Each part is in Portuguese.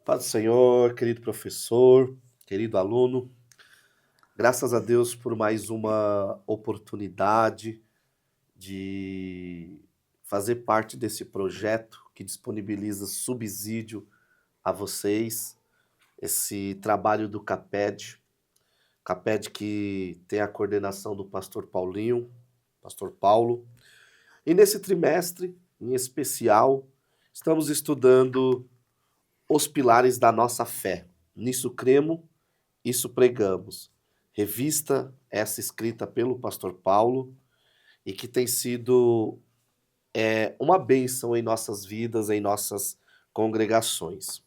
Paz do Senhor, querido professor, querido aluno, graças a Deus por mais uma oportunidade de fazer parte desse projeto que disponibiliza subsídio a vocês, esse trabalho do CAPED que tem a coordenação do pastor Paulinho, pastor Paulo. E nesse trimestre, em especial, estamos estudando os pilares da nossa fé. Nisso cremos, isso pregamos. Revista essa escrita pelo pastor Paulo e que tem sido uma bênção em nossas vidas, em nossas congregações.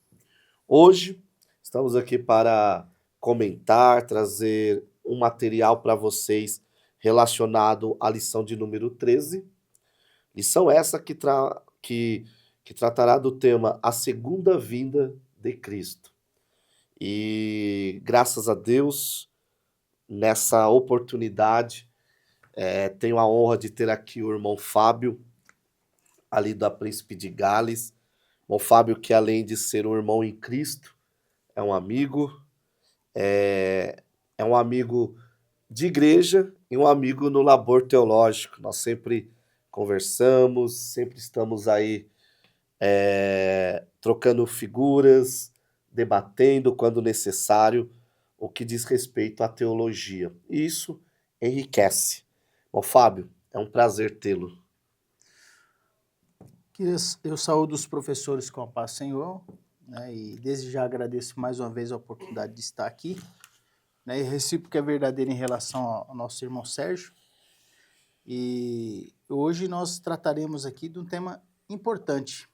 Hoje estamos aqui para comentar, trazer um material para vocês relacionado à lição de número 13. Lição essa que tratará do tema A Segunda Vinda de Cristo. E graças a Deus, nessa oportunidade, tenho a honra de ter aqui o irmão Fábio, ali da Príncipe de Gales. O irmão Fábio, que além de ser um irmão em Cristo, é um amigo, é um amigo de igreja e um amigo no labor teológico. Nós sempre conversamos, sempre estamos aí trocando figuras, debatendo quando necessário o que diz respeito à teologia. E isso enriquece. Bom, Fábio, é um prazer tê-lo. Eu saúdo os professores com a paz do Senhor, né, e desde já agradeço mais uma vez a oportunidade de estar aqui, né, e recíproca é verdadeira em relação ao nosso irmão Sérgio. E hoje nós trataremos aqui de um tema importante,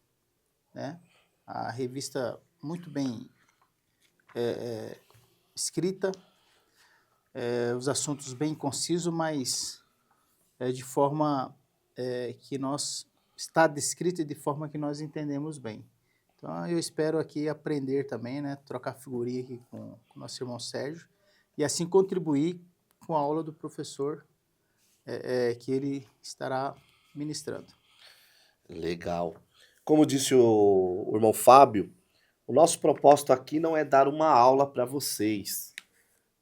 né, a revista muito bem escrita, os assuntos bem concisos, mas de forma que nós está descrito de forma que nós entendemos bem. Então eu espero aqui aprender também, né, trocar figurinha aqui com o nosso irmão Sérgio e assim contribuir com a aula do professor que ele estará ministrando. Legal. Como disse o irmão Fábio, o nosso propósito aqui não é dar uma aula para vocês,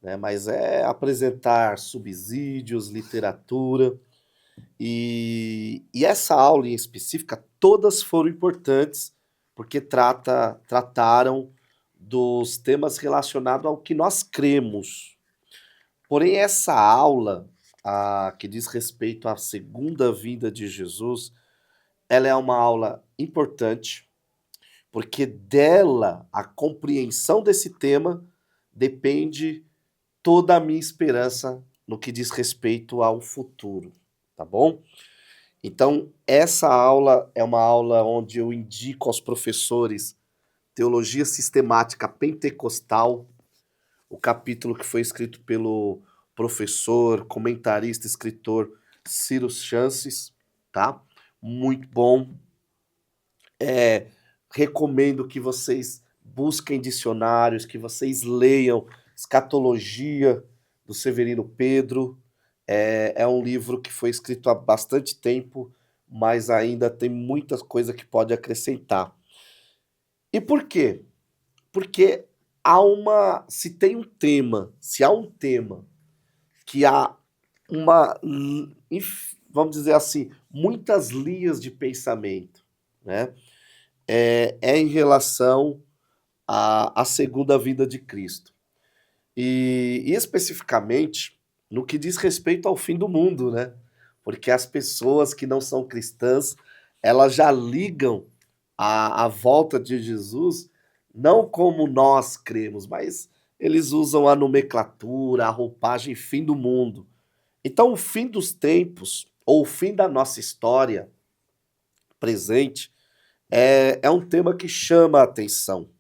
né, mas é apresentar subsídios, literatura. E essa aula em específica, todas foram importantes, porque trataram dos temas relacionados ao que nós cremos. Porém, essa aula, que diz respeito à segunda vinda de Jesus, ela é uma aula importante, porque dela, a compreensão desse tema, depende toda a minha esperança no que diz respeito ao futuro, tá bom? Então, essa aula é uma aula onde eu indico aos professores Teologia Sistemática Pentecostal, o capítulo que foi escrito pelo professor, comentarista, escritor Ciro Chances, tá? Muito bom. Recomendo que vocês busquem dicionários, que vocês leiam Escatologia, do Severino Pedro. É um livro que foi escrito há bastante tempo, mas ainda tem muita coisa que pode acrescentar. E por quê? Porque se há um tema que há vamos dizer assim, muitas linhas de pensamento, né? É em relação à segunda vinda de Cristo. E especificamente no que diz respeito ao fim do mundo, né? Porque as pessoas que não são cristãs, elas já ligam a volta de Jesus não como nós cremos, mas eles usam a nomenclatura, a roupagem fim do mundo. Então, o fim dos tempos, ou o fim da nossa história presente, é um tema que chama a atenção.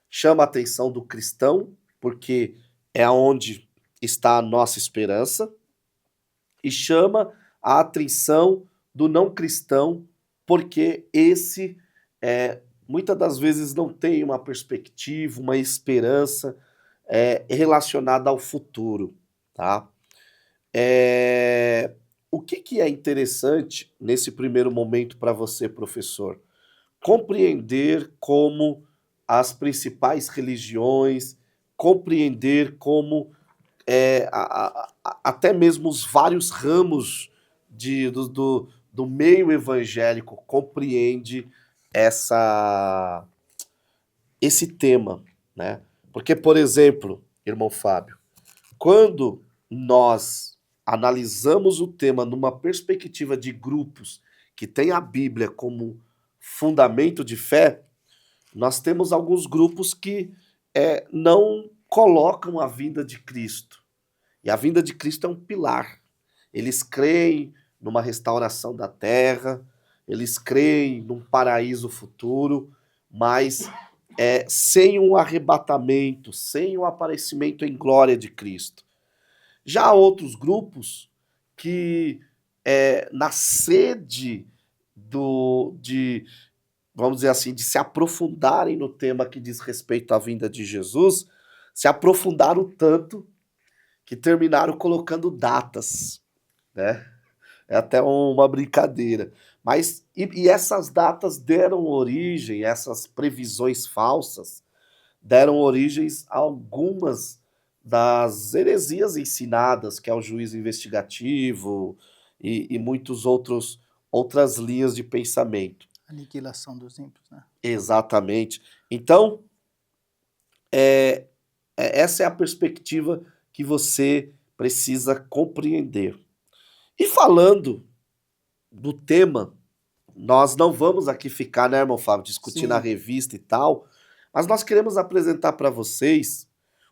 Chama a atenção do cristão, porque é onde está a nossa esperança, e chama a atenção do não cristão, porque esse muitas das vezes não tem uma perspectiva, uma esperança relacionada ao futuro, tá? O que é interessante nesse primeiro momento para você, professor? Compreender como as principais religiões, compreender como até mesmo os vários ramos do meio evangélico compreende esse tema, né? Porque, por exemplo, irmão Fábio, quando nós analisamos o tema numa perspectiva de grupos que têm a Bíblia como fundamento de fé, nós temos alguns grupos que não colocam a vinda de Cristo. E a vinda de Cristo é um pilar. Eles creem numa restauração da terra, eles creem num paraíso futuro, mas sem um arrebatamento, sem o aparecimento em glória de Cristo. Já há outros grupos que, na sede vamos dizer assim, de se aprofundarem no tema que diz respeito à vinda de Jesus, se aprofundaram tanto que terminaram colocando datas, né? É até uma brincadeira. Mas, e essas datas deram origem, essas previsões falsas, deram origens a algumas das heresias ensinadas, que é o juízo investigativo e muitas outras linhas de pensamento. Aniquilação dos ímpios, né? Exatamente. Então, essa é a perspectiva que você precisa compreender. E falando do tema, nós não vamos aqui ficar, né, irmão Fábio, discutindo a Sim. revista e tal, mas nós queremos apresentar para vocês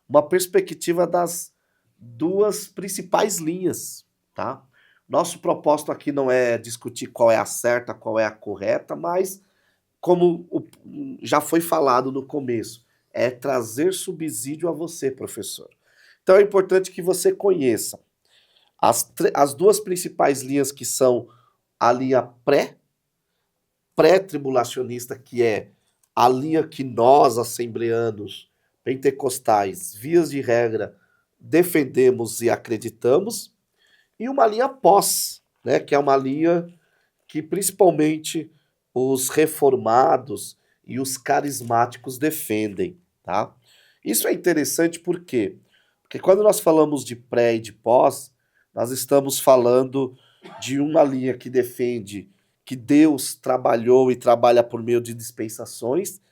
uma perspectiva das duas principais linhas, tá? Nosso propósito aqui não é discutir qual é a certa, qual é a correta, mas como já foi falado no começo, é trazer subsídio a você, professor. Então é importante que você conheça as duas principais linhas, que são a linha pré-tribulacionista, que é a linha que nós, assembleanos, pentecostais, vias de regra, defendemos e acreditamos, e uma linha pós, né, que é uma linha que principalmente os reformados e os carismáticos defendem, tá? Isso é interessante por quê? Porque quando nós falamos de pré e de pós, nós estamos falando de uma linha que defende que Deus trabalhou e trabalha por meio de dispensações,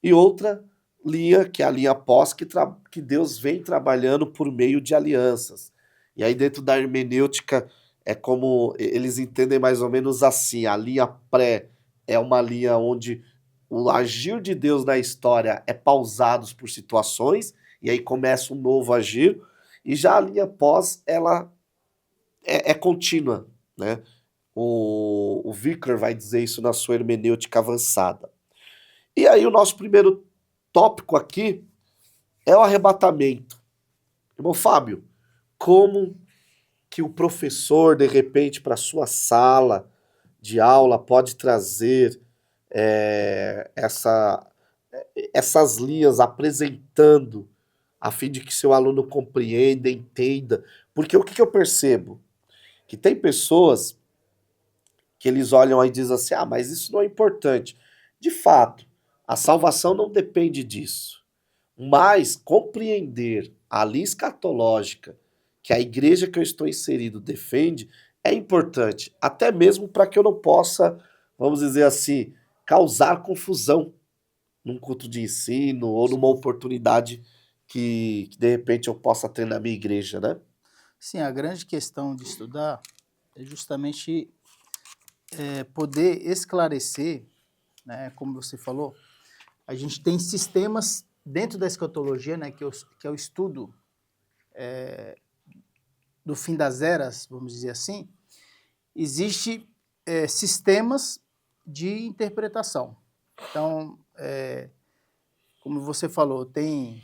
e outra linha, que é a linha pós, que Deus vem trabalhando por meio de alianças. E aí dentro da hermenêutica é como eles entendem mais ou menos assim: a linha pré é uma linha onde o agir de Deus na história é pausado por situações, e aí começa um novo agir, e já a linha pós, ela é contínua, né? O Vicker vai dizer isso na sua hermenêutica avançada. E aí o nosso primeiro tópico aqui é o arrebatamento. Irmão Fábio, como que o professor, de repente, para a sua sala de aula pode trazer essas linhas apresentando, a fim de que seu aluno compreenda, entenda? Porque o que eu percebo? Que tem pessoas que eles olham aí e dizem assim: ah, mas isso não é importante. De fato, a salvação não depende disso. Mas compreender a linha escatológica que a igreja que eu estou inserido defende é importante, até mesmo para que eu não possa, vamos dizer assim, causar confusão num culto de ensino ou numa oportunidade que de repente eu possa ter na minha igreja, né? Sim, a grande questão de estudar é justamente poder esclarecer, né, como você falou, a gente tem sistemas dentro da escatologia, né, que é o estudo do fim das eras, vamos dizer assim. Existe sistemas de interpretação. Então, como você falou, tem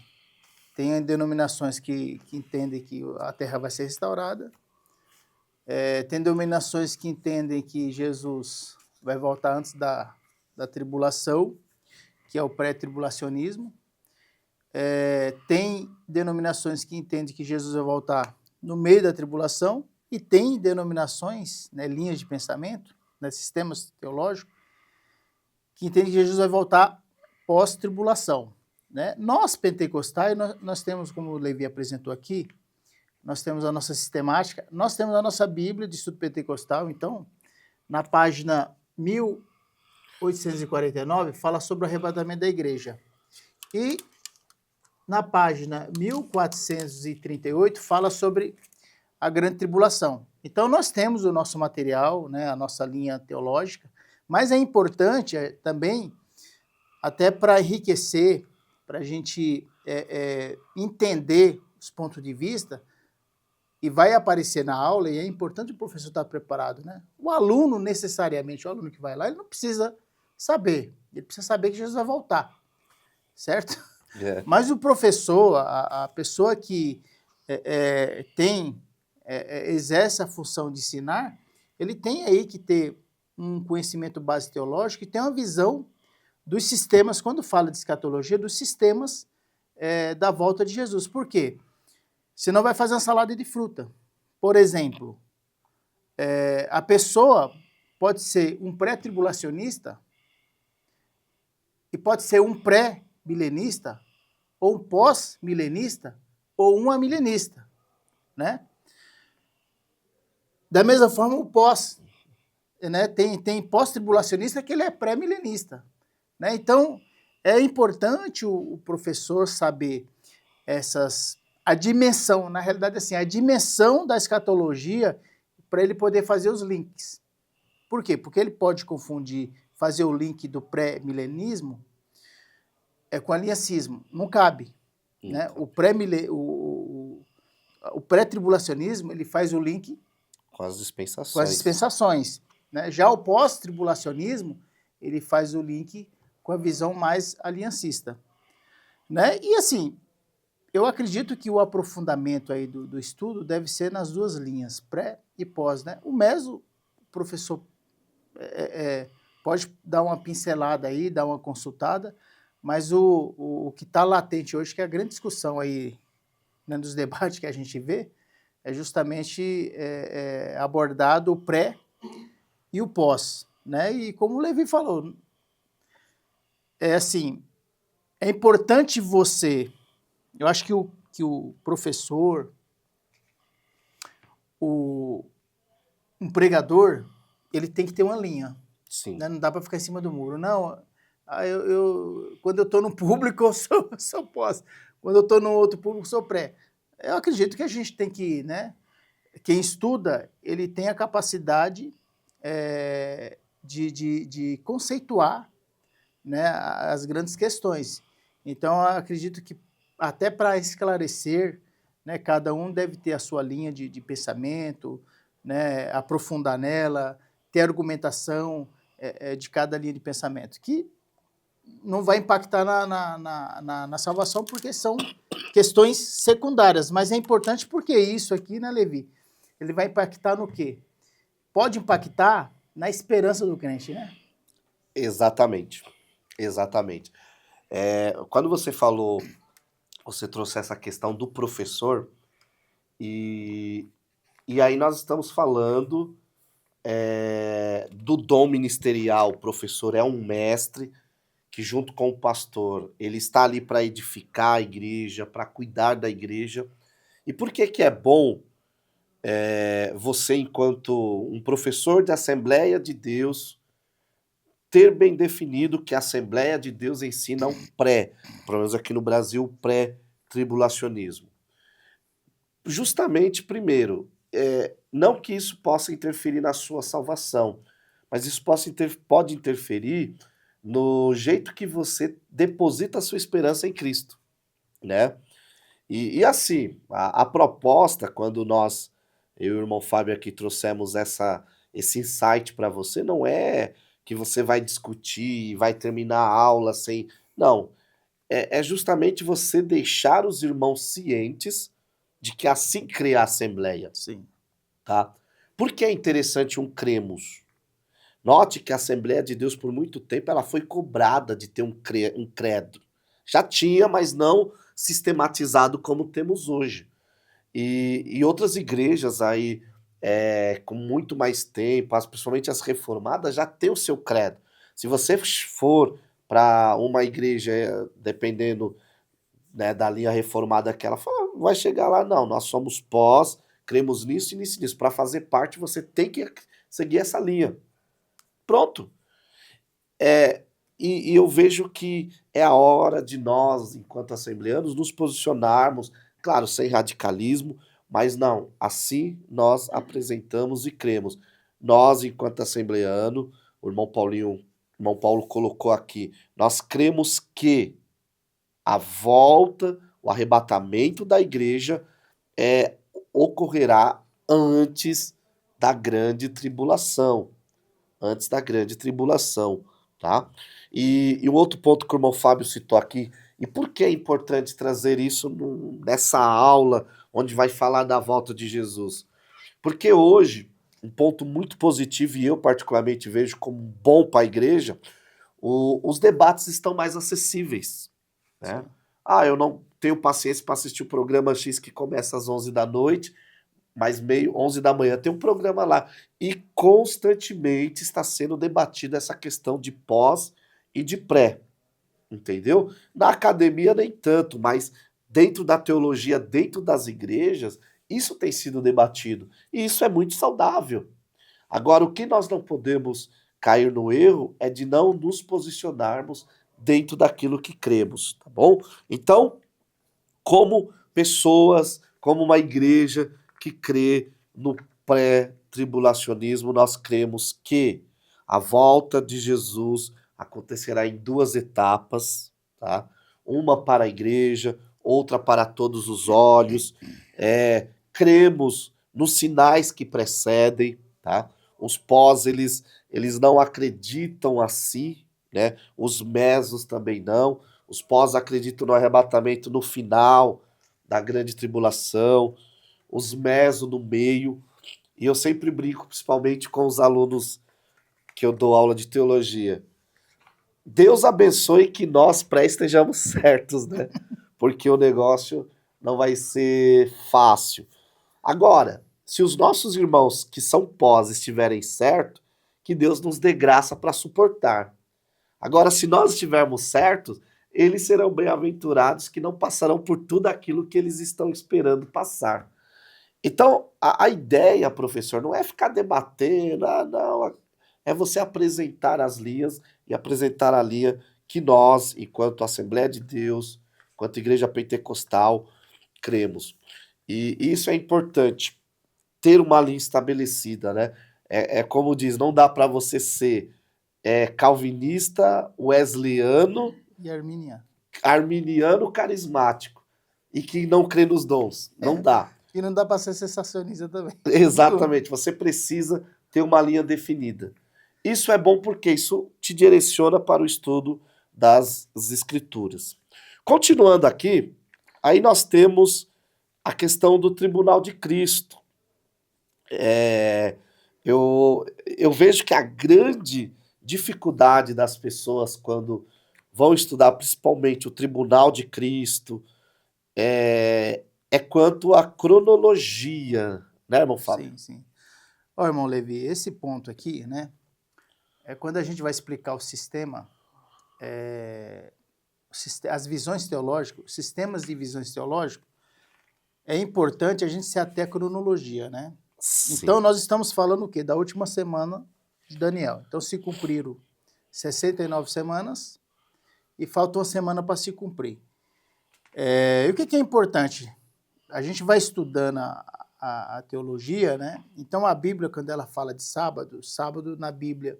denominações que entendem que a Terra vai ser restaurada, tem denominações que entendem que Jesus vai voltar antes da tribulação, que é o pré-tribulacionismo. Tem denominações que entendem que Jesus vai voltar no meio da tribulação, e tem denominações, né, linhas de pensamento, né, sistemas teológicos, que entendem que Jesus vai voltar pós-tribulação, né? Nós, pentecostais, nós temos, como o Levi apresentou aqui, nós temos a nossa sistemática, nós temos a nossa Bíblia de estudo pentecostal, então, na página 1849, fala sobre o arrebatamento da igreja. E na página 1438, fala sobre a grande tribulação. Então, nós temos o nosso material, né, a nossa linha teológica, mas é importante também, até para enriquecer, para a gente entender os pontos de vista, e vai aparecer na aula, e é importante o professor estar preparado, né? O aluno, necessariamente, o aluno que vai lá, ele não precisa saber, ele precisa saber que Jesus vai voltar, certo? É. Mas o professor, a pessoa que exerce a função de ensinar, ele tem aí que ter um conhecimento base teológico e ter uma visão dos sistemas, quando fala de escatologia, dos sistemas da volta de Jesus. Por quê? Senão vai fazer uma salada de fruta. Por exemplo, a pessoa pode ser um pré-tribulacionista e pode ser um pré-milenista, ou um pós-milenista, ou um amilenista, né? Da mesma forma, o pós, né? Tem pós-tribulacionista que ele é pré-milenista, né? Então, é importante o professor saber a dimensão, na realidade, assim, a dimensão da escatologia para ele poder fazer os links. Por quê? Porque ele pode confundir, fazer o link do pré-milenismo com aliancismo. Não cabe. Né? O pré-tribulacionismo, ele faz o link Com as dispensações. com as dispensações. Né? Já o pós-tribulacionismo, ele faz o link com a visão mais aliancista. Né? E assim, eu acredito que o aprofundamento aí do estudo deve ser nas duas linhas, pré e pós. Né? O professor pode dar uma pincelada aí, dar uma consultada, mas o que está latente hoje, que é a grande discussão aí, né, dos debates que a gente vê, é justamente abordado o pré e o pós. Né? E como o Levi falou, é importante você... Eu acho que o professor, um pregador, ele tem que ter uma linha. Sim. Né? Não dá para ficar em cima do muro. Não, quando eu estou no público, eu sou pós. Quando eu estou no outro público, eu sou pré. Eu acredito que a gente tem que... Né? Quem estuda, ele tem a capacidade de conceituar, né, as grandes questões. Então, eu acredito que até para esclarecer, né, cada um deve ter a sua linha de pensamento, né, aprofundar nela, ter argumentação de cada linha de pensamento, que não vai impactar na salvação, porque são questões secundárias, mas é importante porque isso aqui, né, Levi, ele vai impactar no quê? Pode impactar na esperança do crente, né? Exatamente, exatamente. Quando você falou, você trouxe essa questão do professor, e aí nós estamos falando do dom ministerial. O professor é um mestre que, junto com o pastor, ele está ali para edificar a igreja, para cuidar da igreja. E por que é bom você, enquanto um professor de Assembleia de Deus, ter bem definido que a Assembleia de Deus ensina um pelo menos aqui no Brasil, pré-tribulacionismo? Justamente, primeiro, não que isso possa interferir na sua salvação, mas isso pode interferir no jeito que você deposita a sua esperança em Cristo, né? E assim, a proposta, quando eu e o irmão Fábio aqui trouxemos esse insight para você, não é que você vai discutir e vai terminar a aula sem... Não, é justamente você deixar os irmãos cientes de que assim crê a Assembleia. Sim. Tá? Por que é interessante um cremos? Note que a Assembleia de Deus, por muito tempo, ela foi cobrada de ter um credo. Já tinha, mas não sistematizado como temos hoje. E outras igrejas aí, com muito mais tempo, principalmente as reformadas, já tem o seu credo. Se você for para uma igreja, dependendo, né, da linha reformada que ela fala, vai chegar lá, não, nós somos pós, cremos nisso e nisso e nisso. Para fazer parte, você tem que seguir essa linha. Pronto. É, e eu vejo que é a hora de nós, enquanto assembleanos, nos posicionarmos, claro, sem radicalismo, mas não, assim nós apresentamos e cremos. Nós, enquanto assembleano, o irmão Paulinho, o irmão Paulo colocou aqui, nós cremos que a volta, o arrebatamento da igreja ocorrerá antes da grande tribulação. Antes da grande tribulação, tá? E um outro ponto que o irmão Fábio citou aqui, e por que é importante trazer isso nessa aula onde vai falar da volta de Jesus? Porque hoje, um ponto muito positivo, e eu particularmente vejo como bom para a igreja, os debates estão mais acessíveis, né? Ah, eu não tenho paciência para assistir o programa X que começa às 11 da noite, mas meio 11 da manhã tem um programa lá. E constantemente está sendo debatida essa questão de pós e de pré, entendeu? Na academia nem tanto, mas dentro da teologia, dentro das igrejas, isso tem sido debatido. E isso é muito saudável. Agora, o que nós não podemos cair no erro é de não nos posicionarmos dentro daquilo que cremos, tá bom? Então, como pessoas, como uma igreja que crê no pré-tribulacionismo, nós cremos que a volta de Jesus acontecerá em duas etapas, tá? Uma para a igreja, outra para todos os olhos. Cremos nos sinais que precedem, tá? Os pós, eles não acreditam assim, né? Os mesos também não. Os pós acreditam no arrebatamento no final da grande tribulação, os meso no meio. E eu sempre brinco, principalmente com os alunos que eu dou aula de teologia. Deus abençoe que nós pré estejamos certos, né? Porque o negócio não vai ser fácil. Agora, se os nossos irmãos que são pós estiverem certos, que Deus nos dê graça para suportar. Agora, se nós estivermos certos, eles serão bem-aventurados que não passarão por tudo aquilo que eles estão esperando passar. Então, a ideia, professor, não é ficar debatendo, não, é você apresentar as linhas e apresentar a linha que nós, enquanto Assembleia de Deus, enquanto Igreja Pentecostal, cremos. E isso é importante, ter uma linha estabelecida, né? É como diz, não dá para você ser calvinista, wesleyano, E arminiano carismático e que não crê nos dons. Não dá. E não dá para ser sensacionista também. Exatamente, você precisa ter uma linha definida. Isso é bom porque isso te direciona para o estudo das escrituras. Continuando aqui, aí nós temos a questão do tribunal de Cristo. Eu vejo que a grande dificuldade das pessoas quando vão estudar principalmente o tribunal de Cristo é quanto à cronologia, né, irmão Fábio? Sim, sim. Ó, irmão Levi, esse ponto aqui, né, é quando a gente vai explicar o sistema, as visões teológicas, sistemas de visões teológicas, é importante a gente se ater à cronologia, né? Sim. Então, nós estamos falando o quê? Da última semana de Daniel. Então, se cumpriram 69 semanas e falta uma semana para se cumprir. E o que é importante? A gente vai estudando a teologia, né? Então, a Bíblia, quando ela fala de sábado, sábado na Bíblia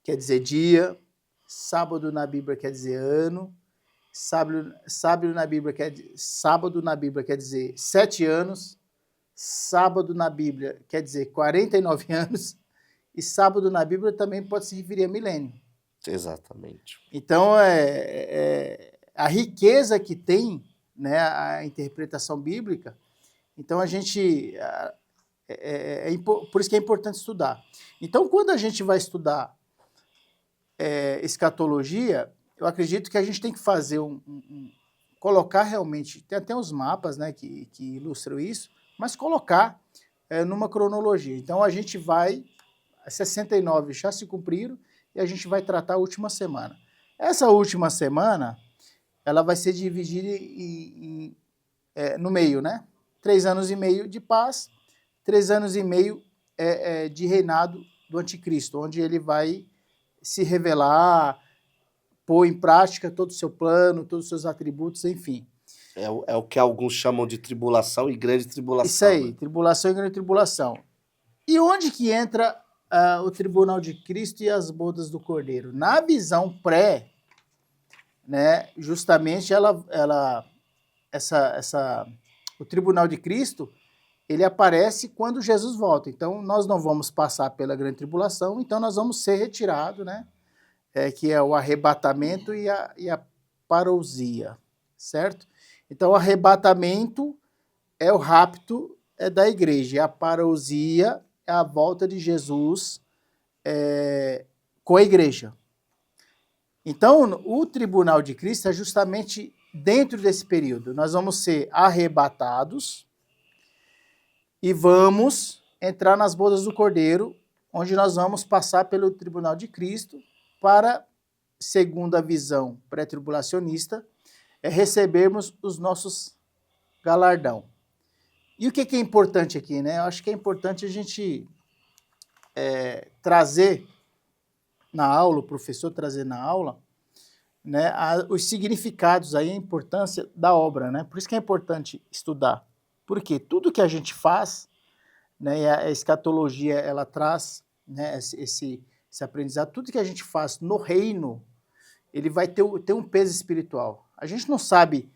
quer dizer dia, sábado na Bíblia quer dizer ano, sábado na Bíblia quer dizer 7 anos, sábado na Bíblia quer dizer 49 anos, e sábado na Bíblia também pode se referir a milênio. Exatamente. Então, a riqueza que tem, né, a interpretação bíblica, então a gente... por isso que é importante estudar. Então, quando a gente vai estudar escatologia, eu acredito que a gente tem que fazer colocar realmente, tem até uns mapas, né, que ilustram isso, mas colocar numa cronologia. Então, a gente vai, 69 já se cumpriram, e a gente vai tratar a última semana. Essa última semana, ela vai ser dividida no meio, né? 3 anos e meio de paz, 3 anos e meio de reinado do anticristo, onde ele vai se revelar, pôr em prática todo o seu plano, todos os seus atributos, enfim. É o que alguns chamam de tribulação e grande Isso tribulação, aí, né? tribulação e grande tribulação. E onde que entra o tribunal de Cristo e as bodas do Cordeiro? Na visão pré, né, justamente o tribunal de Cristo, ele aparece quando Jesus volta. Então, nós não vamos passar pela grande tribulação, então nós vamos ser retirados, né? Que é o arrebatamento e a parousia, certo? Então, o arrebatamento é o rapto da igreja, e a parousia é a volta de Jesus com a igreja. Então, o tribunal de Cristo é justamente dentro desse período. Nós vamos ser arrebatados e vamos entrar nas bodas do Cordeiro, onde nós vamos passar pelo tribunal de Cristo para, segundo a visão pré-tribulacionista, recebermos os nossos galardão. E o que é importante aqui, né? Eu acho que é importante a gente trazer na aula, o professor trazer na aula, né, os significados aí, a importância da obra, né? Por isso que é importante estudar. Porque tudo que a gente faz, né, e a escatologia ela traz, né, esse aprendizado, tudo que a gente faz no reino, ele vai ter um peso espiritual. A gente não sabe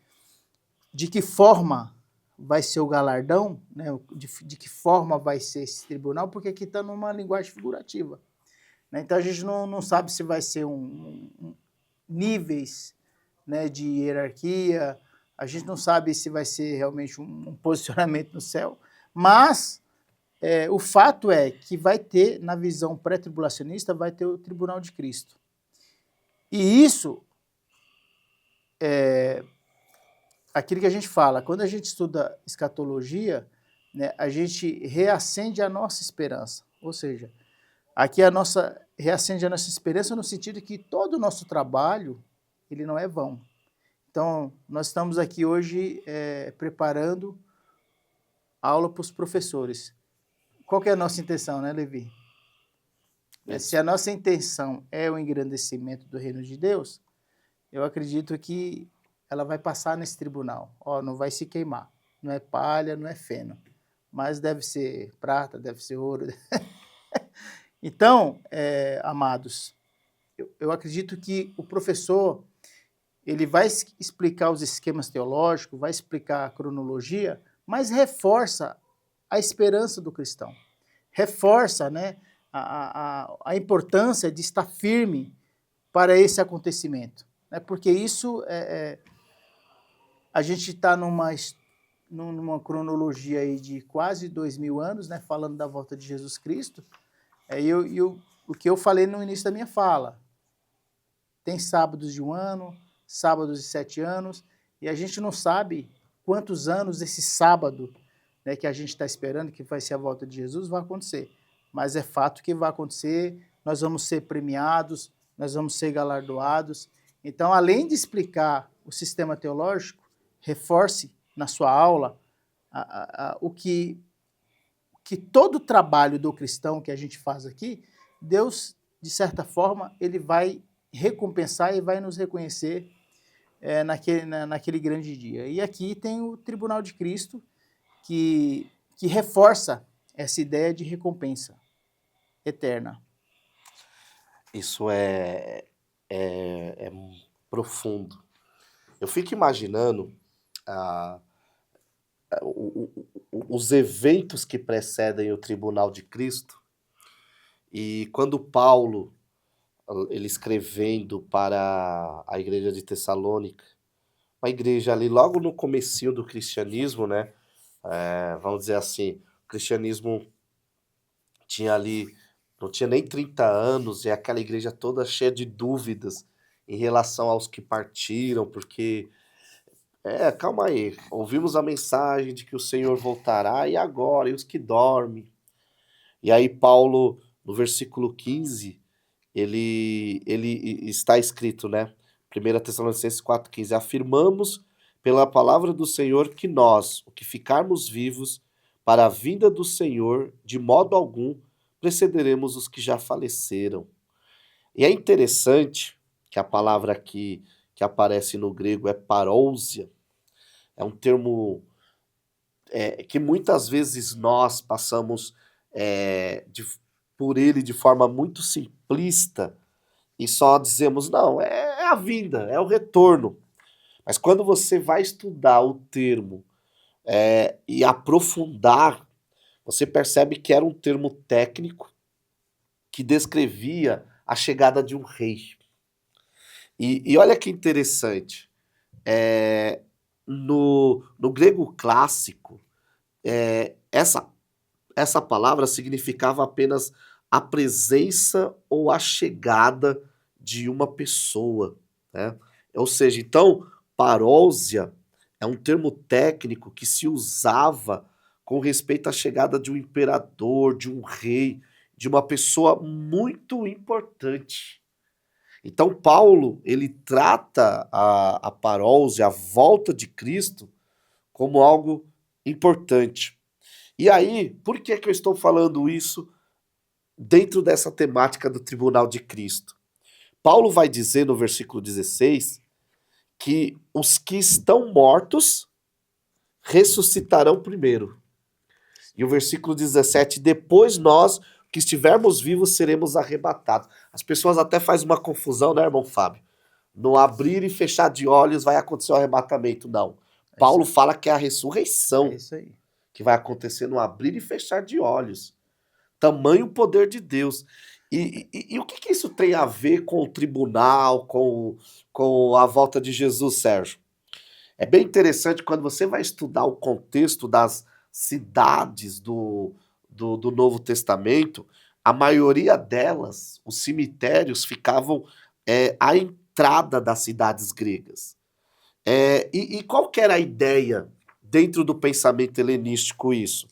de que forma vai ser o galardão, né, de que forma vai ser esse tribunal, porque aqui está numa linguagem figurativa. Né? Então a gente não sabe se vai ser níveis, né, de hierarquia, a gente não sabe se vai ser realmente um posicionamento no céu, mas o fato é que vai ter, na visão pré-tribulacionista, vai ter o tribunal de Cristo. E isso aquilo que a gente fala, quando a gente estuda escatologia, né, a gente reacende a nossa esperança. Ou seja, aqui reacende a nossa esperança no sentido que todo o nosso trabalho, ele não é vão. Então, nós estamos aqui hoje preparando aula para os professores. Qual que é a nossa intenção, né, Levi? Se a nossa intenção é o engrandecimento do reino de Deus, eu acredito que ela vai passar nesse tribunal. Não vai se queimar. Não é palha, não é feno. Mas deve ser prata, deve ser ouro. Então, amados, eu acredito que o professor ele vai explicar os esquemas teológicos, vai explicar a cronologia, mas reforça a esperança do cristão. Reforça, né, a importância de estar firme para esse acontecimento. Né, porque isso a gente está numa cronologia aí de quase 2000 anos, né, falando da volta de Jesus Cristo. O que eu falei no início da minha fala, tem sábados de 1 ano, sábados de 7 anos, e a gente não sabe quantos anos esse sábado, né, que a gente está esperando, que vai ser a volta de Jesus, vai acontecer. Mas é fato que vai acontecer, nós vamos ser premiados, nós vamos ser galardoados. Então, além de explicar o sistema teológico, reforce na sua aula o que todo o trabalho do cristão que a gente faz aqui, Deus, de certa forma, ele vai recompensar e vai nos reconhecer naquele grande dia. E aqui tem o tribunal de Cristo que reforça essa ideia de recompensa eterna. Isso é profundo. Eu fico imaginando os eventos que precedem o tribunal de Cristo, e quando Paulo, ele escrevendo para a igreja de Tessalônica, uma igreja ali logo no comecinho do cristianismo, né? Vamos dizer assim, o cristianismo tinha ali, não tinha nem 30 anos, e aquela igreja toda cheia de dúvidas em relação aos que partiram, porque calma aí, ouvimos a mensagem de que o Senhor voltará, e agora? E os que dormem? E aí Paulo, no versículo 15, ele está escrito, né? 1 Tessalonicenses 4,15: afirmamos pela palavra do Senhor que nós, o que ficarmos vivos para a vinda do Senhor, de modo algum precederemos os que já faleceram. E é interessante que a palavra aqui que aparece no grego é parousia, é um termo que muitas vezes nós passamos por ele de forma muito simplista e só dizemos, não, é a vinda, é o retorno. Mas quando você vai estudar o termo e aprofundar, você percebe que era um termo técnico que descrevia a chegada de um rei. E olha que interessante, no grego clássico, essa palavra significava apenas a presença ou a chegada de uma pessoa, né? Ou seja, então, parousia é um termo técnico que se usava com respeito à chegada de um imperador, de um rei, de uma pessoa muito importante. Então, Paulo, ele trata a parousia, a volta de Cristo, como algo importante. E aí, por que eu estou falando isso dentro dessa temática do tribunal de Cristo? Paulo vai dizer no versículo 16 que os que estão mortos ressuscitarão primeiro. E o versículo 17, depois nós, que estivermos vivos, seremos arrebatados. As pessoas até fazem uma confusão, né, irmão Fábio? No abrir e fechar de olhos vai acontecer o arrebatamento. Não. Paulo fala que é a ressurreição que vai acontecer no abrir e fechar de olhos. Tamanho poder de Deus. E o que isso tem a ver com o tribunal, com a volta de Jesus, Sérgio? É bem interessante quando você vai estudar o contexto das cidades do Novo Testamento, a maioria delas, os cemitérios, ficavam à entrada das cidades gregas. E qual que era a ideia dentro do pensamento helenístico isso?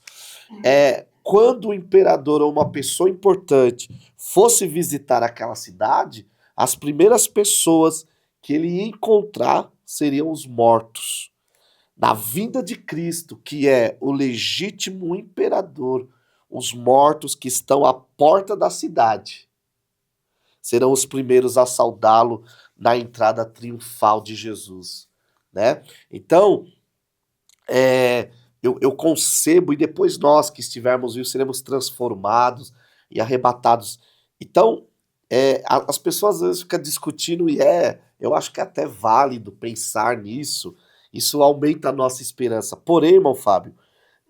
Quando o imperador ou uma pessoa importante fosse visitar aquela cidade, as primeiras pessoas que ele ia encontrar seriam os mortos. Na vinda de Cristo, que é o legítimo imperador, os mortos que estão à porta da cidade serão os primeiros a saudá-lo na entrada triunfal de Jesus, né? Então, eu concebo, e depois nós que estivermos vivos seremos transformados e arrebatados. Então, as pessoas às vezes ficam discutindo, e eu acho que é até válido pensar nisso, isso aumenta a nossa esperança. Porém, irmão Fábio,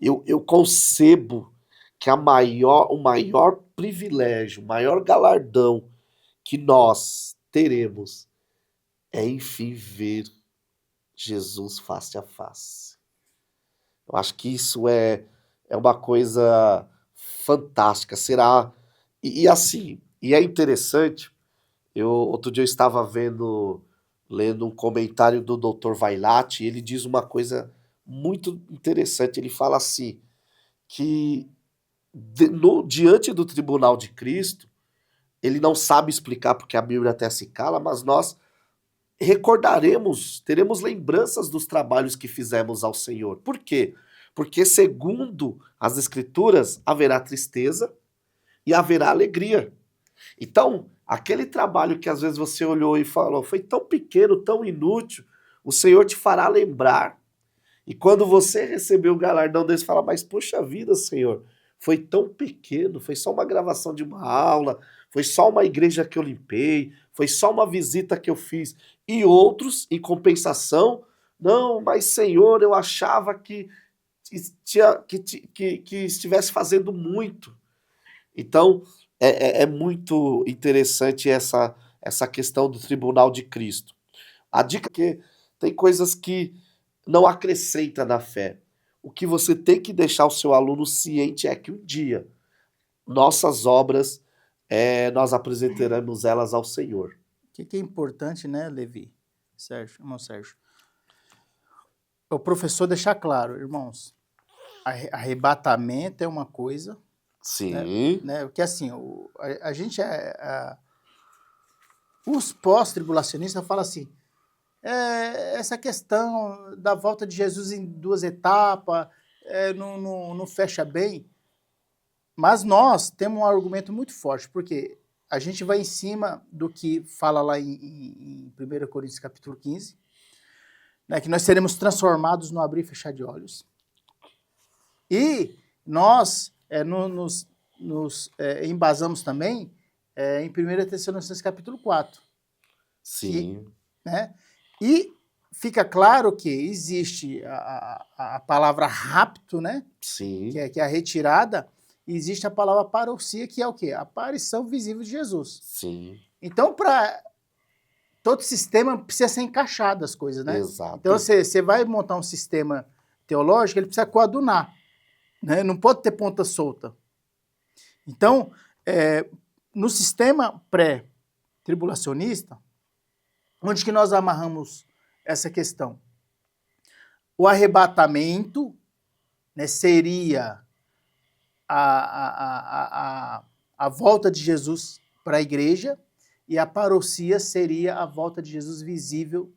eu concebo que o maior privilégio, o maior galardão que nós teremos é, enfim, ver Jesus face a face. Eu acho que isso é uma coisa fantástica. Será. E assim, e é interessante, outro dia eu estava lendo um comentário do Dr. Vailate, e ele diz uma coisa muito interessante. Ele fala assim, que diante do tribunal de Cristo, ele não sabe explicar porque a Bíblia até se cala, mas nós teremos lembranças dos trabalhos que fizemos ao Senhor. Por quê? Porque segundo as Escrituras, haverá tristeza e haverá alegria. Então, aquele trabalho que às vezes você olhou e falou, foi tão pequeno, tão inútil, o Senhor te fará lembrar. E quando você receber o galardão desse, fala, mas poxa vida, Senhor, foi tão pequeno, foi só uma gravação de uma aula, foi só uma igreja que eu limpei, foi só uma visita que eu fiz. E outros, em compensação, não, mas Senhor, eu achava que estivesse fazendo muito. Então, é muito interessante essa questão do tribunal de Cristo. A dica é que tem coisas que não acrescenta na fé. O que você tem que deixar o seu aluno ciente é que um dia nossas obras, nós apresentaremos elas ao Senhor. O que é importante, né, Levi? Sérgio, irmão Sérgio. O professor deixar claro, irmãos, arrebatamento é uma coisa. Sim. Né? Porque assim, a gente Os pós-tribulacionistas falam assim, essa questão da volta de Jesus em 2 etapas não fecha bem, mas nós temos um argumento muito forte, porque a gente vai em cima do que fala lá em 1 Coríntios capítulo 15, né, que nós seremos transformados no abrir e fechar de olhos. E nós nos embasamos também em 1 Tessalonicenses capítulo 4. Sim. Né? E fica claro que existe a palavra rapto, né? Sim. Que é a retirada, e existe a palavra parousia, que é o quê? A aparição visível de Jesus. Sim. Então, para todo sistema precisa ser encaixado as coisas, né? Exato. Então, você vai montar um sistema teológico, ele precisa coadunar, né? Não pode ter ponta solta. Então, no sistema pré-tribulacionista, onde que nós amarramos essa questão? O arrebatamento, né, seria a volta de Jesus para a igreja, e a parousia seria a volta de Jesus visível,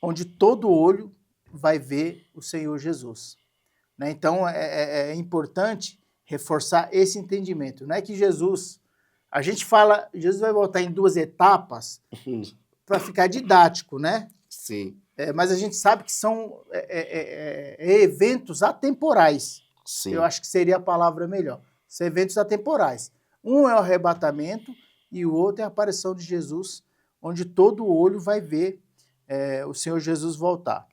onde todo olho vai ver o Senhor Jesus. Né? Então, é importante reforçar esse entendimento. Não é que Jesus... A gente fala, Jesus vai voltar em 2 etapas para ficar didático, né? Sim. Mas a gente sabe que são eventos atemporais. Sim. Eu acho que seria a palavra melhor. São eventos atemporais. Um é o arrebatamento e o outro é a aparição de Jesus, onde todo olho vai ver o Senhor Jesus voltar.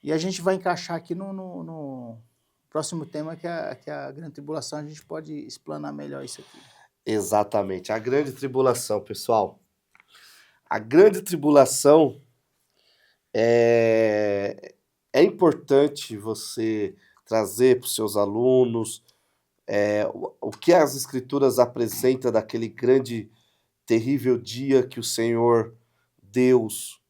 E a gente vai encaixar aqui no próximo tema, que é a grande tribulação. A gente pode explanar melhor isso aqui. Exatamente. A grande tribulação, pessoal. A grande tribulação é importante você trazer para os seus alunos o que as Escrituras apresentam daquele grande, terrível dia que o Senhor Deus...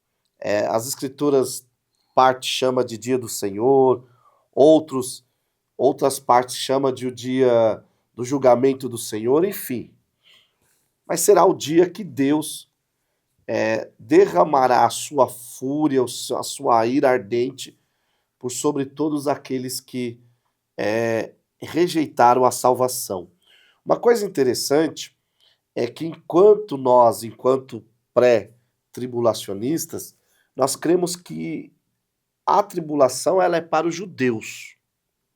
as Escrituras, parte chama de dia do Senhor, outras partes chama de o dia do julgamento do Senhor, enfim. Mas será o dia que Deus derramará a sua fúria, a sua ira ardente por sobre todos aqueles que rejeitaram a salvação. Uma coisa interessante é que enquanto pré-tribulacionistas, nós cremos que a tribulação ela é para os judeus.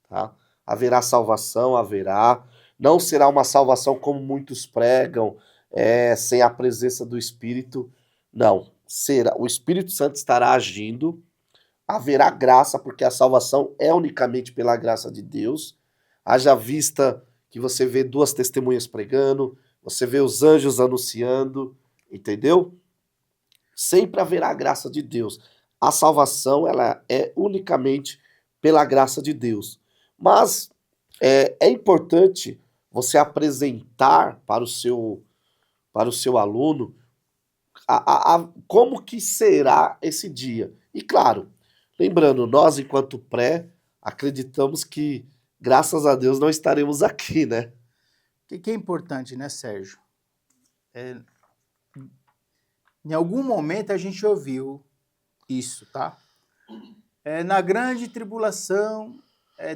Tá? Haverá salvação, haverá. Não será uma salvação como muitos pregam, sem a presença do Espírito. Não, será. O Espírito Santo estará agindo, haverá graça, porque a salvação é unicamente pela graça de Deus. Haja vista que você vê 2 testemunhas pregando, você vê os anjos anunciando, entendeu? Sempre haverá a graça de Deus. A salvação ela é unicamente pela graça de Deus. Mas é importante você apresentar para o seu aluno como que será esse dia. E claro, lembrando, nós enquanto acreditamos que, graças a Deus, não estaremos aqui, né? O que é importante, né, Sérgio? Em algum momento a gente ouviu isso, tá? Na grande tribulação,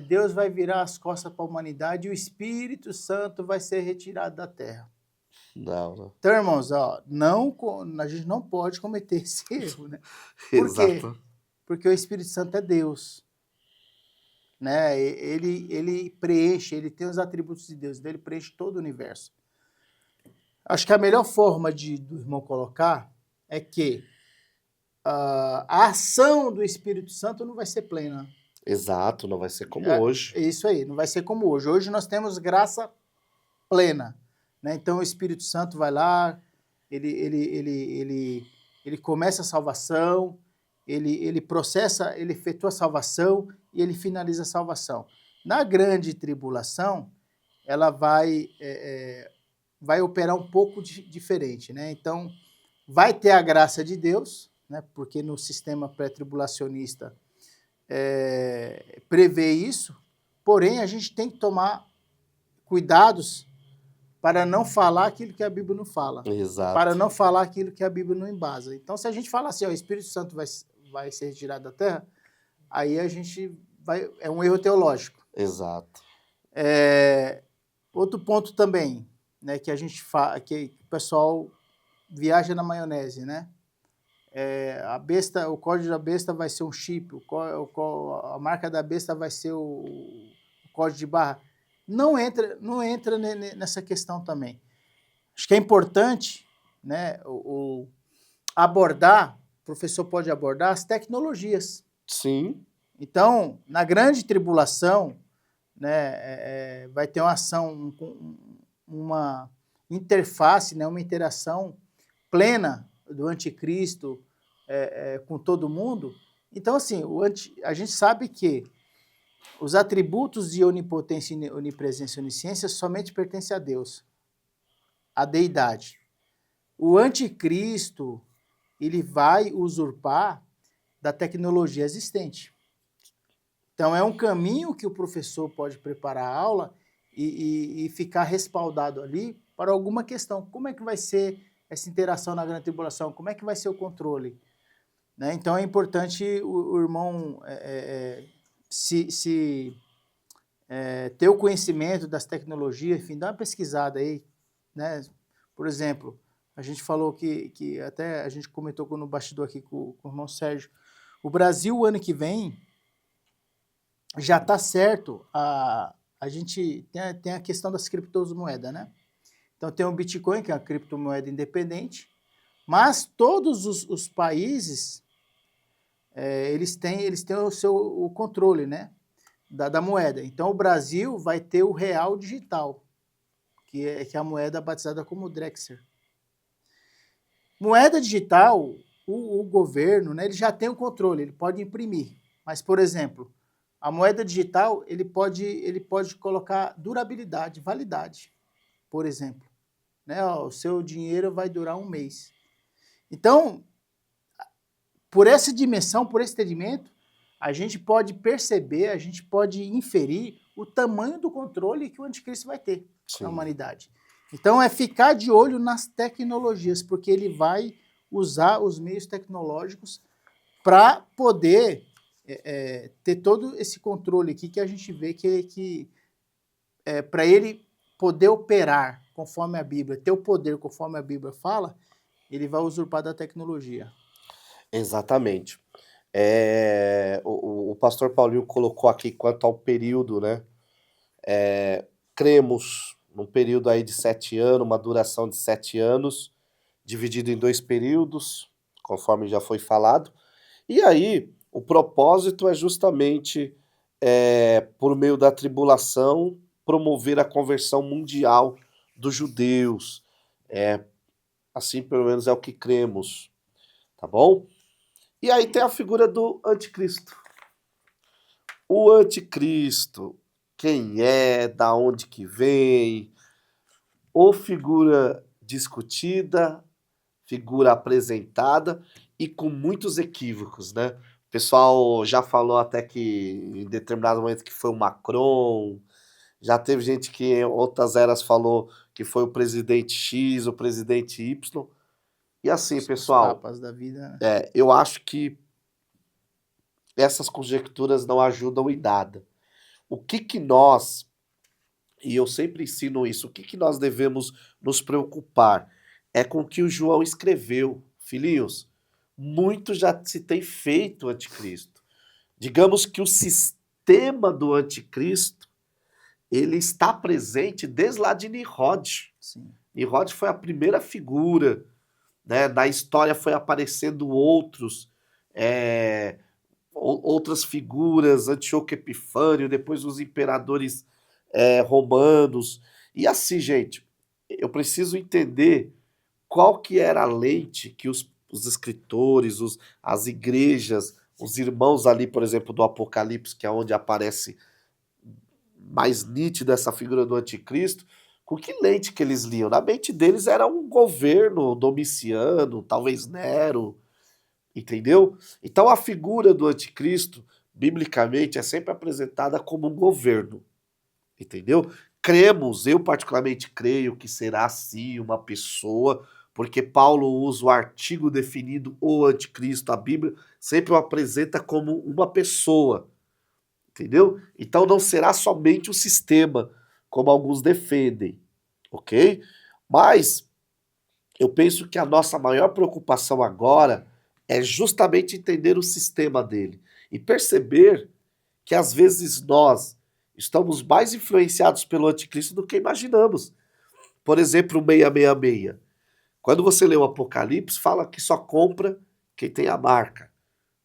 Deus vai virar as costas para a humanidade e o Espírito Santo vai ser retirado da terra. Não. Então, irmãos, a gente não pode cometer esse erro, né? Por quê? Exato. Porque o Espírito Santo é Deus. Né? Ele preenche, ele tem os atributos de Deus, ele preenche todo o universo. Acho que a melhor forma do irmão colocar é que a ação do Espírito Santo não vai ser plena. Exato, não vai ser como hoje. Isso aí, não vai ser como hoje. Hoje nós temos graça plena. Né? Então o Espírito Santo vai lá, ele começa a salvação, ele processa, ele efetua a salvação e ele finaliza a salvação. Na grande tribulação, ela vai operar um pouco diferente. Né? Então, vai ter a graça de Deus, né? Porque no sistema pré-tribulacionista prevê isso, porém a gente tem que tomar cuidados para não falar aquilo que a Bíblia não fala, para Exato. não falar aquilo que a Bíblia não embasa. Então, se a gente falar assim, ó, o Espírito Santo vai ser retirado da terra, aí a gente vai... É um erro teológico. Exato. Outro ponto também, né, que a gente que o pessoal viaja na maionese, né? A besta, o código da besta vai ser um chip, a marca da besta vai ser o código de barra. Não entra nessa questão também. Acho que é importante, né, abordar, o professor pode abordar as tecnologias. Sim. Então, na grande tribulação, né, vai ter uma ação, uma interface, né, uma interação plena do anticristo com todo mundo. Então, assim, a gente sabe que os atributos de onipotência, onipresença e onisciência somente pertencem a Deus, a deidade. O anticristo, ele vai usurpar da tecnologia existente. Então, é um caminho que o professor pode preparar a aula e ficar respaldado ali para alguma questão. Como é que vai ser essa interação na grande tribulação? Como é que vai ser o controle? Né? Então, é importante o irmão ter o conhecimento das tecnologias, enfim, dar uma pesquisada aí. Né? Por exemplo, a gente falou que até a gente comentou no bastidor aqui com o irmão Sérgio, o Brasil, o ano que vem, já está certo, a gente tem a questão das criptomoedas, né? Então tem o Bitcoin, que é uma criptomoeda independente, mas todos os países, eles têm o controle, né, da moeda. Então o Brasil vai ter o real digital, que é a moeda batizada como Drexel. Moeda digital, o governo, né, ele já tem o controle, ele pode imprimir. Mas, por exemplo, a moeda digital, ele pode colocar durabilidade, validade, por exemplo. Né? Ó, o seu dinheiro vai durar 1 mês. Então, por essa dimensão, por esse entendimento, a gente pode perceber, a gente pode inferir o tamanho do controle que o anticristo vai ter na humanidade. Então, é ficar de olho nas tecnologias, porque ele vai usar os meios tecnológicos para poder ter todo esse controle aqui que a gente vê que para ele poder operar conforme a Bíblia, ter o poder conforme a Bíblia fala, ele vai usurpar da tecnologia. Exatamente. O pastor Paulinho colocou aqui quanto ao período, né? Cremos num período aí de 7 anos, uma duração de 7 anos, dividido em 2 períodos, conforme já foi falado. E aí, o propósito é justamente, por meio da tribulação, promover a conversão mundial dos judeus. Assim, pelo menos, é o que cremos, tá bom? E aí tem a figura do anticristo. O anticristo, quem é, da onde que vem, ou figura discutida, figura apresentada e com muitos equívocos, né? O pessoal já falou até que em determinado momento que foi o Macron, já teve gente que em outras eras falou que foi o presidente X, o presidente Y. E assim, pessoal, Os papas da vida, né? eu acho que essas conjecturas não ajudam em nada. O que nós, e eu sempre ensino isso, o que nós devemos nos preocupar é com o que o João escreveu. Filhinhos, muito já se tem feito o anticristo. Digamos que o sistema do anticristo, ele está presente desde lá de Nimrod. Sim. Nimrod foi a primeira figura, né? Na história foi aparecendo outras figuras, Antíoco Epifânio, depois os imperadores romanos. E assim, gente, eu preciso entender qual que era a lente que os escritores, as igrejas, os irmãos ali, por exemplo, do Apocalipse, que é onde aparece mais nítida essa figura do anticristo, com que lente que eles liam? Na mente deles era um governo Domiciano, talvez Nero, entendeu? Então a figura do anticristo, biblicamente, é sempre apresentada como um governo, entendeu? cremos, eu particularmente creio que será sim uma pessoa, porque Paulo usa o artigo definido o anticristo, a Bíblia sempre o apresenta como uma pessoa, entendeu? Então não será somente um sistema, como alguns defendem, ok? Mas eu penso que a nossa maior preocupação agora é justamente entender o sistema dele e perceber que às vezes nós estamos mais influenciados pelo anticristo do que imaginamos. Por exemplo, o 666. Quando você lê o Apocalipse, fala que só compra quem tem a marca,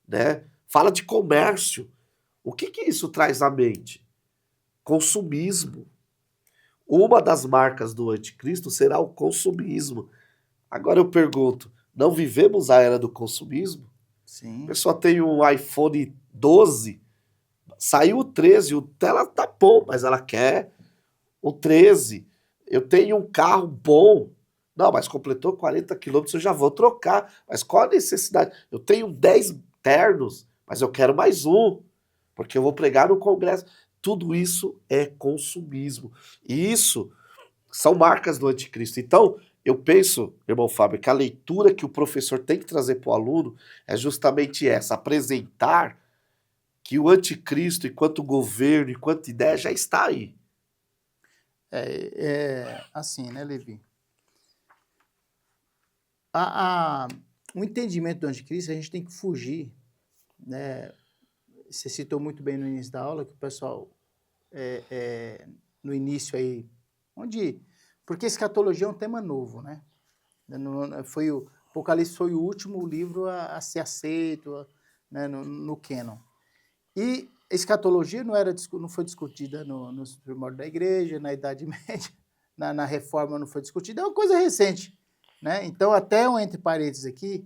né? Fala de comércio. O que isso traz à mente? Consumismo. Uma das marcas do anticristo será o consumismo. Agora eu pergunto, não vivemos a era do consumismo? A Sim. pessoa tem um iPhone 12, saiu o 13, o tela tá bom, mas ela quer o 13. Eu tenho um carro bom. Não, mas completou 40 quilômetros, eu já vou trocar. Mas qual a necessidade? Eu tenho 10 ternos, mas eu quero mais um, porque eu vou pregar no congresso. Tudo isso é consumismo. E isso são marcas do anticristo. Então, eu penso, irmão Fábio, que a leitura que o professor tem que trazer para o aluno é justamente essa, apresentar que o anticristo, enquanto governo, enquanto ideia, já está aí. Assim, né, Levi? O entendimento do anticristo, a gente tem que fugir, né? Você citou muito bem no início da aula que o pessoal, no início aí, porque escatologia é um tema novo, né? O Apocalipse foi o último livro a ser aceito, né, no cânon. E escatologia não foi discutida nos primórdios da igreja, na Idade Média, na Reforma não foi discutida, é uma coisa recente, né? Então, até um entre parênteses aqui,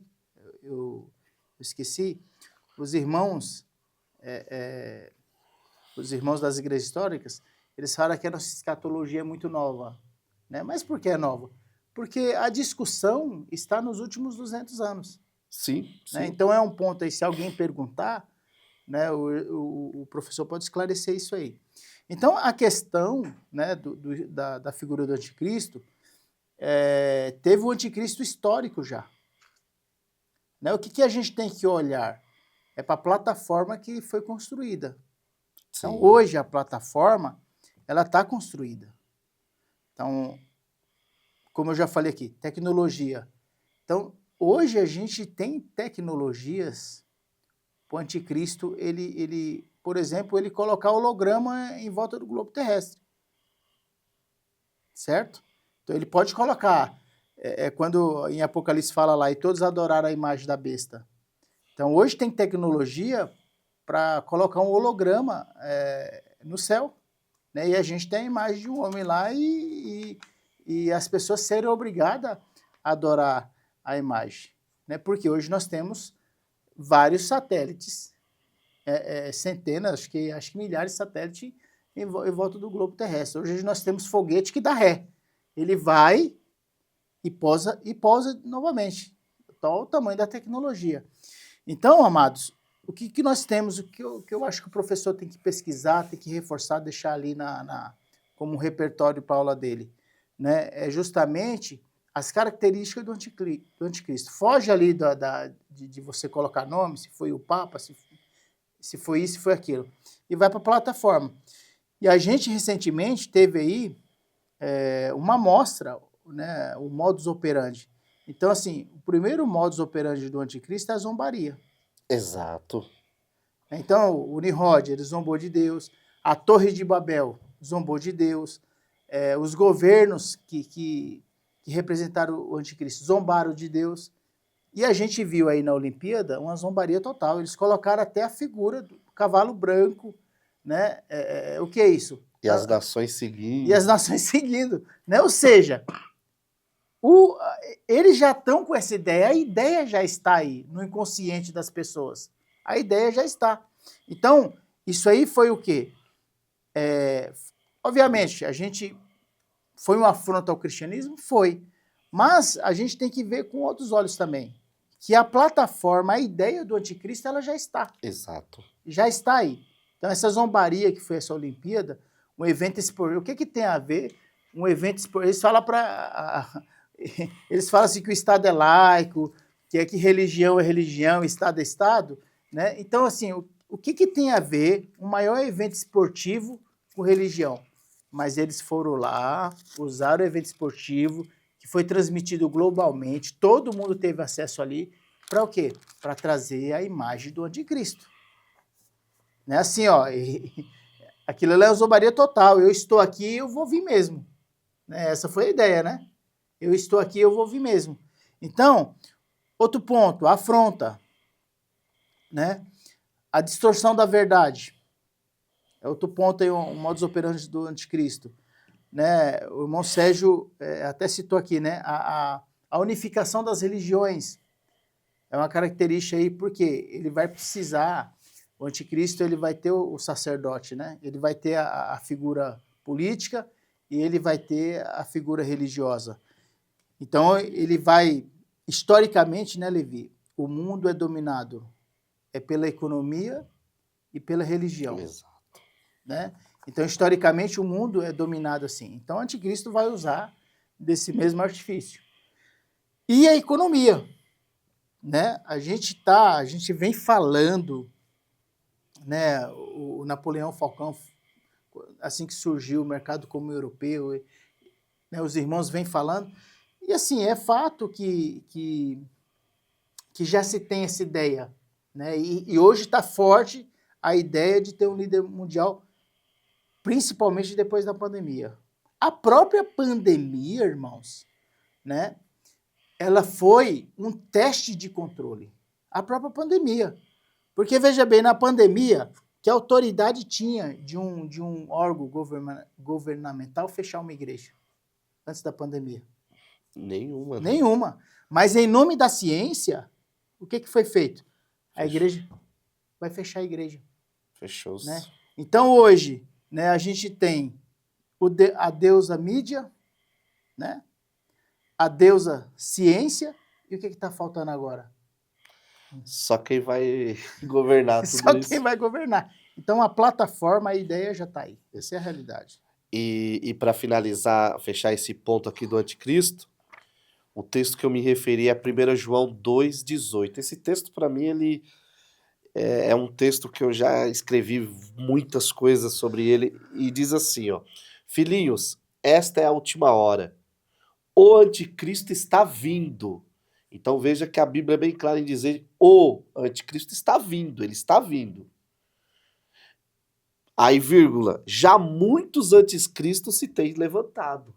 eu esqueci, os irmãos das igrejas históricas, eles falam que a nossa escatologia é muito nova, né? Mas por que é nova? Porque a discussão está nos últimos 200 anos. Sim, Né? sim. Então, é um ponto aí, se alguém perguntar, né, o professor pode esclarecer isso aí. Então, a questão, né, da figura do anticristo, teve o anticristo histórico já. Né? O que a gente tem que olhar? É para a plataforma que foi construída. Então, Sim. hoje, a plataforma, ela está construída. Então, como eu já falei aqui, tecnologia. Então, hoje a gente tem tecnologias. O anticristo, por exemplo, ele colocar holograma em volta do globo terrestre. Certo? Então, ele pode colocar, quando em Apocalipse fala lá, e todos adoraram a imagem da besta. Então, hoje tem tecnologia para colocar um holograma no céu. Né? E a gente tem a imagem de um homem lá e as pessoas serem obrigadas a adorar a imagem. Né? Porque hoje nós temos vários satélites, centenas, acho que milhares de satélites em volta do globo terrestre. Hoje nós temos foguete que dá ré. Ele vai e pousa novamente. Tal o tamanho da tecnologia. Então, amados, o que nós temos, o que eu acho que o professor tem que pesquisar, tem que reforçar, deixar ali como um repertório para a aula dele, né? É justamente as características do anticristo. Foge ali de você colocar nome, se foi o Papa, se foi isso, se foi aquilo. E vai para a plataforma. E a gente recentemente teve aí uma amostra, né, o modus operandi. Então, assim, o primeiro modus operandi do anticristo é a zombaria. Exato. Então, o Nimrod, ele zombou de Deus. A Torre de Babel zombou de Deus. Os governos que representaram o anticristo zombaram de Deus. E a gente viu aí na Olimpíada uma zombaria total. Eles colocaram até a figura do cavalo branco, né? O que é isso? E as nações seguindo. E as nações seguindo. Né? Ou seja, eles já estão com essa ideia, a ideia já está aí no inconsciente das pessoas. A ideia já está. Então, isso aí foi o quê? Obviamente, a gente foi uma afronta ao cristianismo? Foi. Mas a gente tem que ver com outros olhos também. Que a plataforma, a ideia do anticristo, ela já está. Exato. Já está aí. Então, essa zombaria que foi essa Olimpíada, um evento esportivo. O que tem a ver um evento esportivo? Eles falam assim que o Estado é laico, que religião é religião, Estado é Estado, né? Então, assim, o que tem a ver um maior evento esportivo com religião? Mas eles foram lá, usaram o evento esportivo, que foi transmitido globalmente, todo mundo teve acesso ali, para o quê? Para trazer a imagem do anticristo. Né? Assim, ó, aquilo é zombaria total. Eu estou aqui, eu vou vir mesmo. Né? Essa foi a ideia, né? Eu estou aqui, eu vou vir mesmo. Então, outro ponto, a afronta, né? A distorção da verdade. É outro ponto aí, um modus operandi do anticristo. Né? O irmão Sérgio até citou aqui, né? A unificação das religiões é uma característica aí, porque ele vai precisar, o anticristo ele vai ter o sacerdote, né? Ele vai ter a figura política e ele vai ter a figura religiosa. Então, ele vai, historicamente, né, Levi? O mundo é dominado pela economia e pela religião. Exato. Né? Então, historicamente, o mundo é dominado assim. Então, o anticristo vai usar desse mesmo artifício. E a economia. Né? A gente vem falando, né? O Napoleão Falcão, assim que surgiu o mercado comum europeu, né? Os irmãos vêm falando. E assim, é fato que já se tem essa ideia. Né? E hoje está forte a ideia de ter um líder mundial, principalmente depois da pandemia. A própria pandemia, irmãos, né? Ela foi um teste de controle. A própria pandemia. Porque, veja bem, na pandemia, que autoridade tinha de um órgão governamental fechar uma igreja antes da pandemia? Nenhuma. Nenhuma. Mas em nome da ciência, o que foi feito? A igreja vai fechar a igreja. Fechou-se. Né? Então, hoje, né, a gente tem a deusa mídia, né? A deusa ciência, e o que está faltando agora? Só quem vai governar tudo Só isso. quem vai governar. Então, a plataforma, a ideia já está aí. Essa é a realidade. E para finalizar, fechar esse ponto aqui do anticristo, o texto que eu me referi é 1 João 2,18. Esse texto, para mim, ele é um texto que eu já escrevi muitas coisas sobre ele, e diz assim, ó: Filhinhos, esta é a última hora. O anticristo está vindo. Então veja que a Bíblia é bem clara em dizer: o anticristo está vindo, ele está vindo. Aí, vírgula, já muitos anticristos se têm levantado.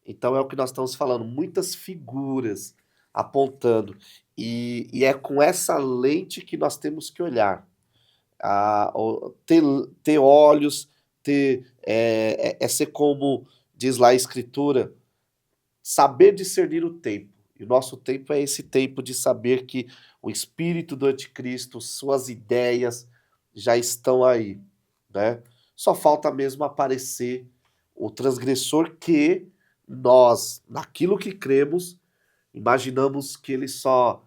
Então é o que nós estamos falando, muitas figuras apontando. E é com essa lente que nós temos que olhar. Ter olhos, é ser como diz lá a Escritura, saber discernir o tempo. E o nosso tempo é esse tempo de saber que o espírito do anticristo, suas ideias já estão aí, né? Só falta mesmo aparecer o transgressor que nós, naquilo que cremos, imaginamos que ele só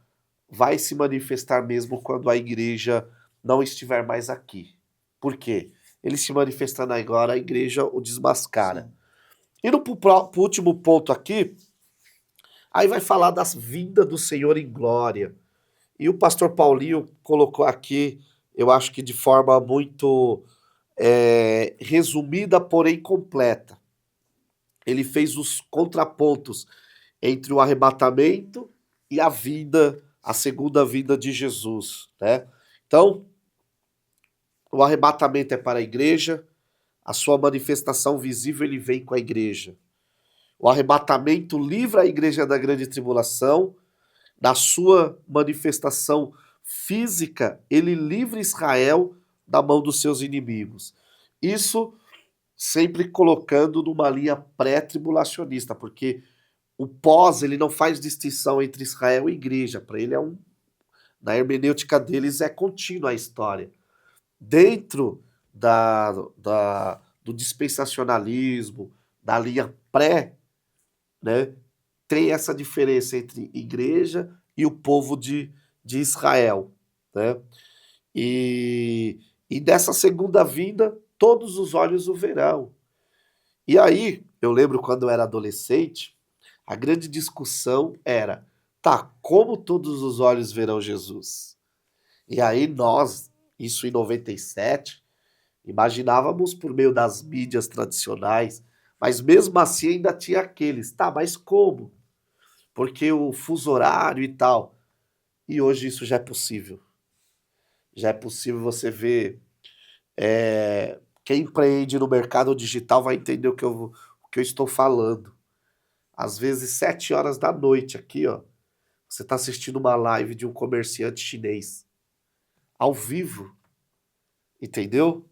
vai se manifestar mesmo quando a igreja não estiver mais aqui. Por quê? Ele se manifestando agora, a igreja o desmascara. Sim. Indo para o último ponto aqui, aí vai falar das vindas do Senhor em glória. E o pastor Paulinho colocou aqui, eu acho que de forma muito resumida, porém completa. Ele fez os contrapontos entre o arrebatamento e a vinda, a segunda vinda de Jesus, né? Então, o arrebatamento é para a igreja, a sua manifestação visível ele vem com a igreja. O arrebatamento livra a igreja da grande tribulação, na sua manifestação física, ele livra Israel da mão dos seus inimigos. Isso sempre colocando numa linha pré-tribulacionista, porque o pós, ele não faz distinção entre Israel e igreja. Para ele na hermenêutica deles é contínua a história. Dentro do dispensacionalismo, da linha pré, né, tem essa diferença entre igreja e o povo de Israel. Né? E dessa segunda vinda, todos os olhos o verão. E aí, eu lembro quando eu era adolescente, a grande discussão era, tá, como todos os olhos verão Jesus? E aí nós, isso em 97, imaginávamos por meio das mídias tradicionais, mas mesmo assim ainda tinha aqueles, tá, mas como? Porque o fuso horário e tal. E hoje isso já é possível. Já é possível você ver. Quem empreende no mercado digital vai entender o que eu estou falando. Às vezes, 7 horas da noite aqui, ó, você está assistindo uma live de um comerciante chinês, ao vivo, entendeu?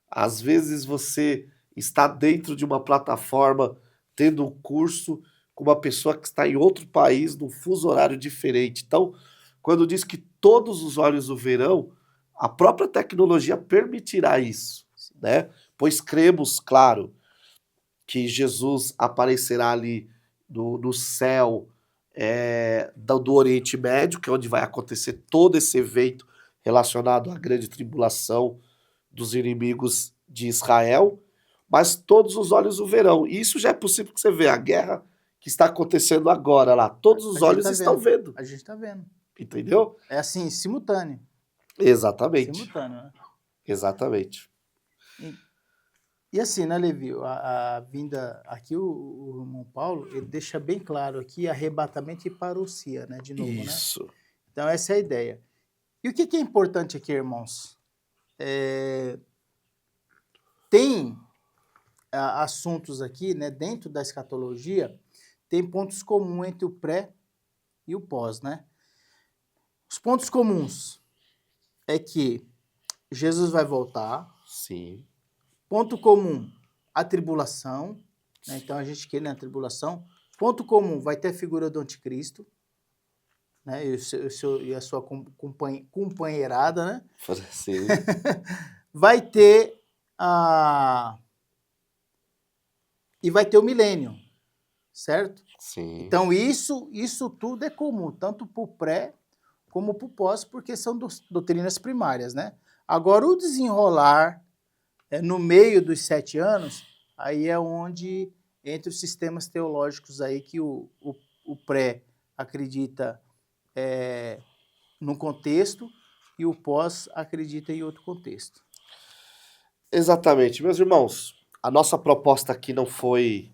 Às vezes você está dentro de uma plataforma, tendo um curso com uma pessoa que está em outro país, num fuso horário diferente. Então, quando diz que todos os olhos o verão, a própria tecnologia permitirá isso, né? Pois cremos, claro, que Jesus aparecerá ali no céu do Oriente Médio, que é onde vai acontecer todo esse evento relacionado à grande tribulação dos inimigos de Israel, mas todos os olhos o verão. E isso já é possível que você vê a guerra que está acontecendo agora lá. Todos A os gente olhos tá estão vendo. vendo, A gente tá vendo. entendeu? É assim, simultâneo. Exatamente, Simultâneo, né? exatamente. E, e assim, né, Levi? A vinda aqui, o irmão Paulo, ele deixa bem claro aqui arrebatamento e parousia, né? De novo, né? Isso. Então, essa é a ideia. E o que é importante aqui, irmãos? Tem assuntos aqui, né? Dentro da escatologia, tem pontos comuns entre o pré e o pós, né? Os pontos comuns é que Jesus vai voltar. Sim. Ponto comum, a tribulação. Né? Então, a gente quer na tribulação. Ponto comum, vai ter a figura do anticristo. Né? E a sua companheirada, né? Sim. Vai ter e vai ter o milênio, certo? Sim. Então, isso tudo é comum, tanto para o pré como para o pós, porque são doutrinas primárias, né? Agora, o desenrolar no meio dos 7 anos, aí é onde, entre os sistemas teológicos aí, que o pré acredita num contexto e o pós acredita em outro contexto. Exatamente. Meus irmãos, a nossa proposta aqui não foi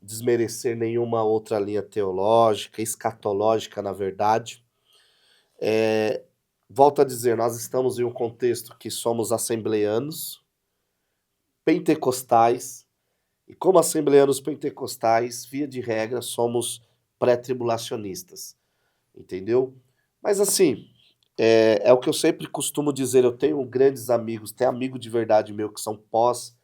desmerecer nenhuma outra linha teológica, escatológica, na verdade. Volto a dizer, nós estamos em um contexto que somos assembleanos, pentecostais, e como assembleanos pentecostais, via de regra, somos pré-tribulacionistas, entendeu? Mas assim, é o que eu sempre costumo dizer, eu tenho grandes amigos, tem amigo de verdade meu que são pós,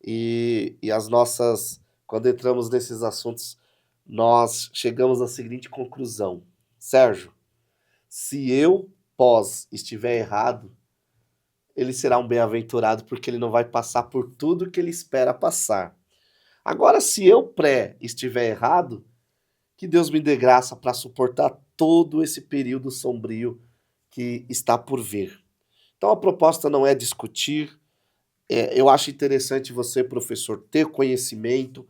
e as nossas, quando entramos nesses assuntos, nós chegamos à seguinte conclusão. Sérgio, se eu, pós, estiver errado, ele será um bem-aventurado porque ele não vai passar por tudo que ele espera passar. Agora, se eu, pré, estiver errado, que Deus me dê graça para suportar todo esse período sombrio que está por vir. Então, a proposta não é discutir. Eu acho interessante você, professor, ter conhecimento,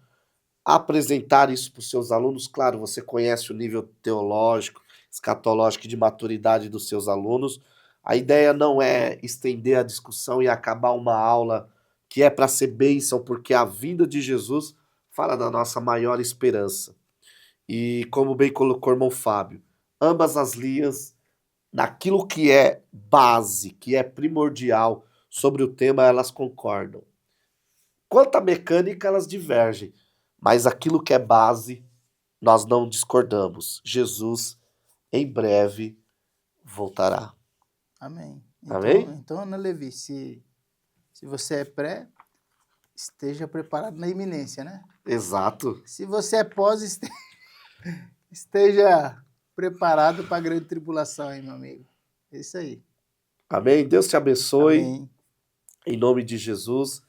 apresentar isso para os seus alunos. Claro, você conhece o nível teológico, escatológico e de maturidade dos seus alunos. A ideia não é estender a discussão e acabar uma aula que é para ser bênção, porque a vinda de Jesus fala da nossa maior esperança. E como bem colocou o irmão Fábio, ambas as linhas, naquilo que é base, que é primordial sobre o tema, elas concordam. Quanto à mecânica, elas divergem, mas aquilo que é base, nós não discordamos. Jesus, em breve, voltará. Amém. Amém? Então, Ana Levi, se você é pré, esteja preparado na iminência, né? Exato. Se você é pós, esteja preparado para a grande tribulação, hein, meu amigo? É isso aí. Amém? Deus te abençoe. Amém. Em nome de Jesus.